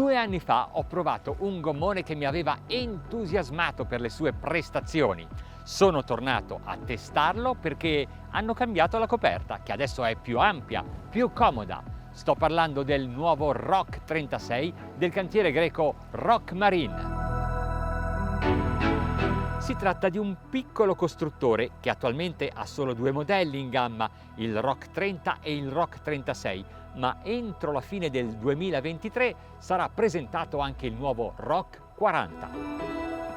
2 anni fa ho provato un gommone che mi aveva entusiasmato per le sue prestazioni. Sono tornato a testarlo perché hanno cambiato la coperta, che adesso è più ampia, più comoda. Sto parlando del nuovo Rock 36 del cantiere greco Rock Marine. Si tratta di un piccolo costruttore che attualmente ha solo 2 modelli in gamma, il Rock 30 e il Rock 36, ma entro la fine del 2023 sarà presentato anche il nuovo Rock 40.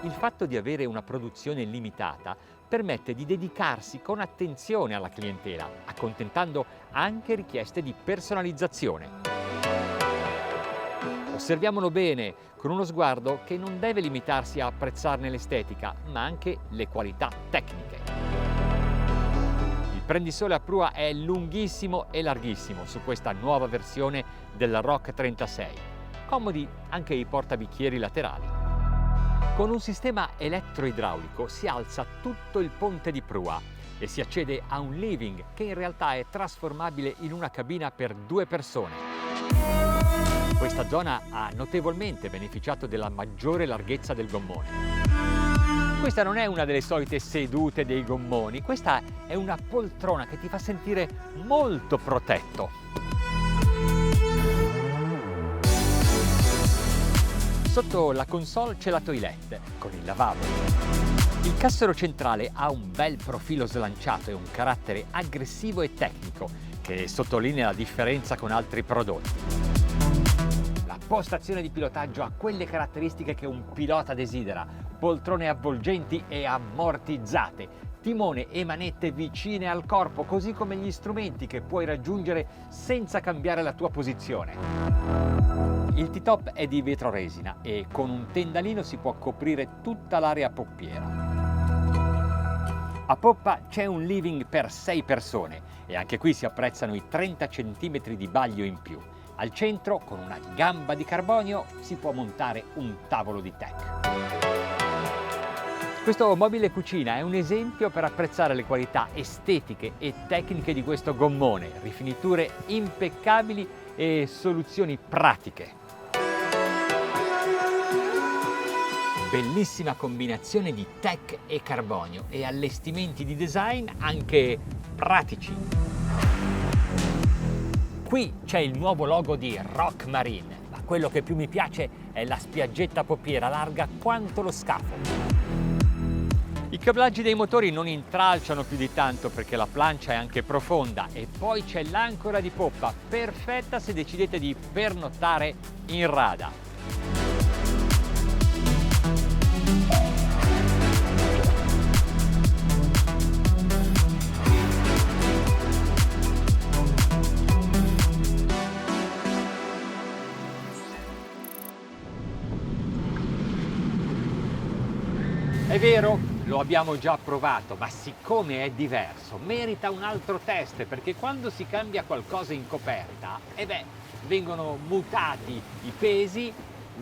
Il fatto di avere una produzione limitata permette di dedicarsi con attenzione alla clientela, accontentando anche richieste di personalizzazione. Osserviamolo bene, con uno sguardo che non deve limitarsi a apprezzarne l'estetica, ma anche le qualità tecniche. Il prendisole a prua è lunghissimo e larghissimo su questa nuova versione del Rock 36. Comodi anche i portabicchieri laterali. Con un sistema elettroidraulico si alza tutto il ponte di prua e si accede a un living che in realtà è trasformabile in una cabina per 2 persone. Questa zona ha notevolmente beneficiato della maggiore larghezza del gommone. Questa non è una delle solite sedute dei gommoni, questa è una poltrona che ti fa sentire molto protetto. Sotto la console c'è la toilette con il lavabo. Il cassero centrale ha un bel profilo slanciato e un carattere aggressivo e tecnico che sottolinea la differenza con altri prodotti. La postazione di pilotaggio ha quelle caratteristiche che un pilota desidera: poltrone avvolgenti e ammortizzate, timone e manette vicine al corpo, così come gli strumenti che puoi raggiungere senza cambiare la tua posizione. Il T-top è di vetro resina e con un tendalino si può coprire tutta l'area poppiera. A poppa c'è un living per 6 persone e anche qui si apprezzano i 30 cm di baglio in più. Al centro, con una gamba di carbonio, si può montare un tavolo di tech. Questo mobile cucina è un esempio per apprezzare le qualità estetiche e tecniche di questo gommone, rifiniture impeccabili e soluzioni pratiche. Bellissima combinazione di tech e carbonio e allestimenti di design anche pratici. Qui c'è il nuovo logo di Rock Marine, ma quello che più mi piace è la spiaggetta poppiera larga quanto lo scafo. I cablaggi dei motori non intralciano più di tanto perché la plancia è anche profonda e poi c'è l'ancora di poppa, perfetta se decidete di pernottare in rada. È vero, lo abbiamo già provato, ma siccome è diverso, merita un altro test, perché quando si cambia qualcosa in coperta, vengono mutati i pesi,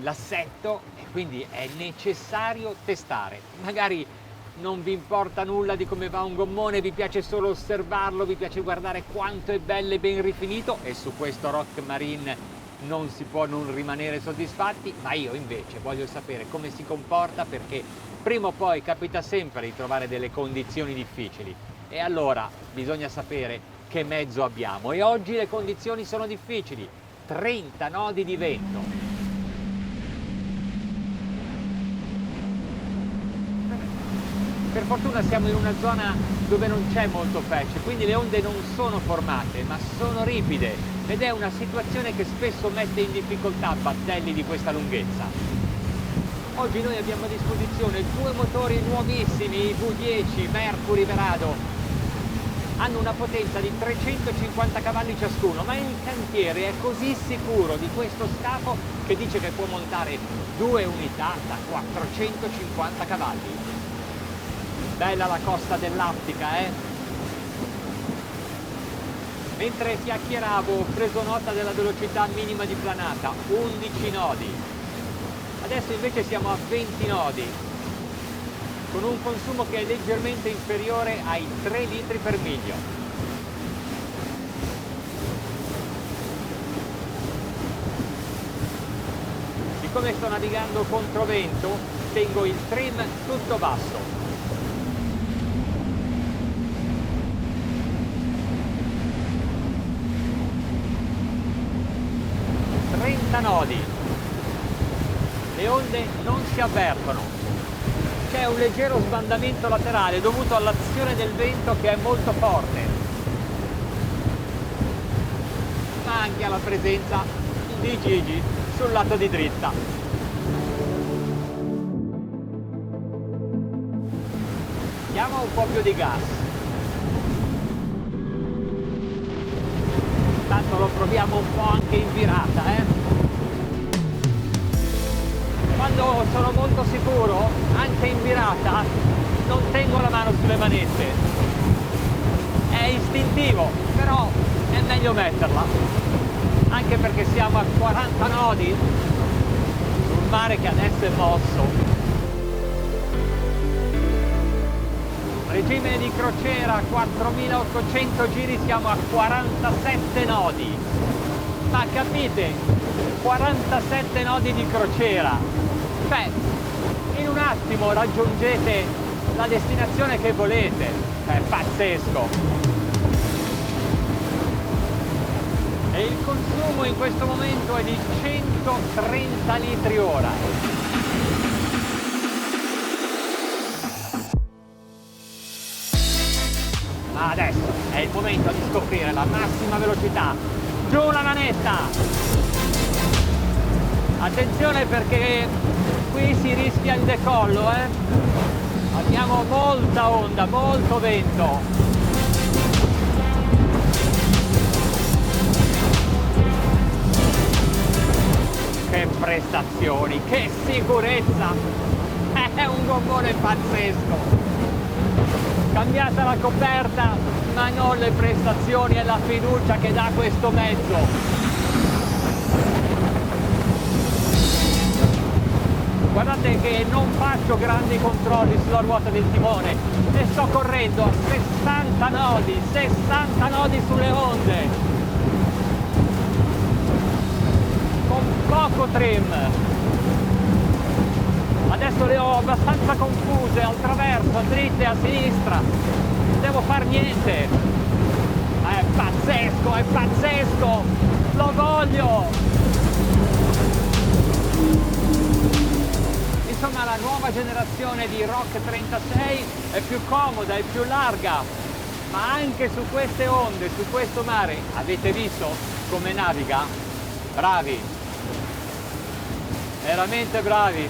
l'assetto e quindi è necessario testare. Magari non vi importa nulla di come va un gommone, vi piace solo osservarlo, vi piace guardare quanto è bello e ben rifinito, e su questo Rock Marine non si può non rimanere soddisfatti, ma io invece voglio sapere come si comporta, perché prima o poi capita sempre di trovare delle condizioni difficili e allora bisogna sapere che mezzo abbiamo, e oggi le condizioni sono difficili, 30 nodi di vento. Per fortuna siamo in una zona dove non c'è molto pesce, quindi le onde non sono formate ma sono ripide ed è una situazione che spesso mette in difficoltà battelli di questa lunghezza. Oggi noi abbiamo a disposizione 2 motori nuovissimi, i V10 Mercury Verado. Hanno una potenza di 350 cavalli ciascuno, ma il cantiere è così sicuro di questo scafo che dice che può montare 2 unità da 450 cavalli. Bella la costa dell'Attica, eh? Mentre chiacchieravo ho preso nota della velocità minima di planata, 11 nodi. Adesso invece siamo a 20 nodi, con un consumo che è leggermente inferiore ai 3 litri per miglio. siccome sto navigando controvento, tengo il trim tutto basso. 30 nodi. Le onde non si avvertono. C'è un leggero sbandamento laterale dovuto all'azione del vento che è molto forte, ma anche alla presenza di Gigi sul lato di dritta. Diamo un po' più di gas. Tanto lo proviamo un po' anche in virata, Quando sono molto sicuro, anche in virata, non tengo la mano sulle manette. È istintivo, però è meglio metterla. Anche perché siamo a 40 nodi sul mare che adesso è mosso. Regime di crociera 4800 giri, siamo a 47 nodi. Ma capite, 47 nodi di crociera. Beh, in un attimo raggiungete la destinazione che volete. È pazzesco. E il consumo in questo momento è di 130 litri ora. Ma adesso è il momento di scoprire la massima velocità. Giù la manetta! Attenzione perché qui si rischia il decollo, Abbiamo molta onda, molto vento. Che prestazioni, che sicurezza! È un gommone pazzesco! Cambiata la coperta, ma non le prestazioni e la fiducia che dà questo mezzo. Guardate che non faccio grandi controlli sulla ruota del timone e sto correndo a 60 nodi sulle onde, con poco trim. Adesso le ho abbastanza confuse, al traverso, a dritta e a sinistra, non devo far niente. È pazzesco, lo voglio! Insomma, la nuova generazione di Rock 36 è più comoda, è più larga, ma anche su queste onde, su questo mare, avete visto come naviga? Bravi, veramente bravi.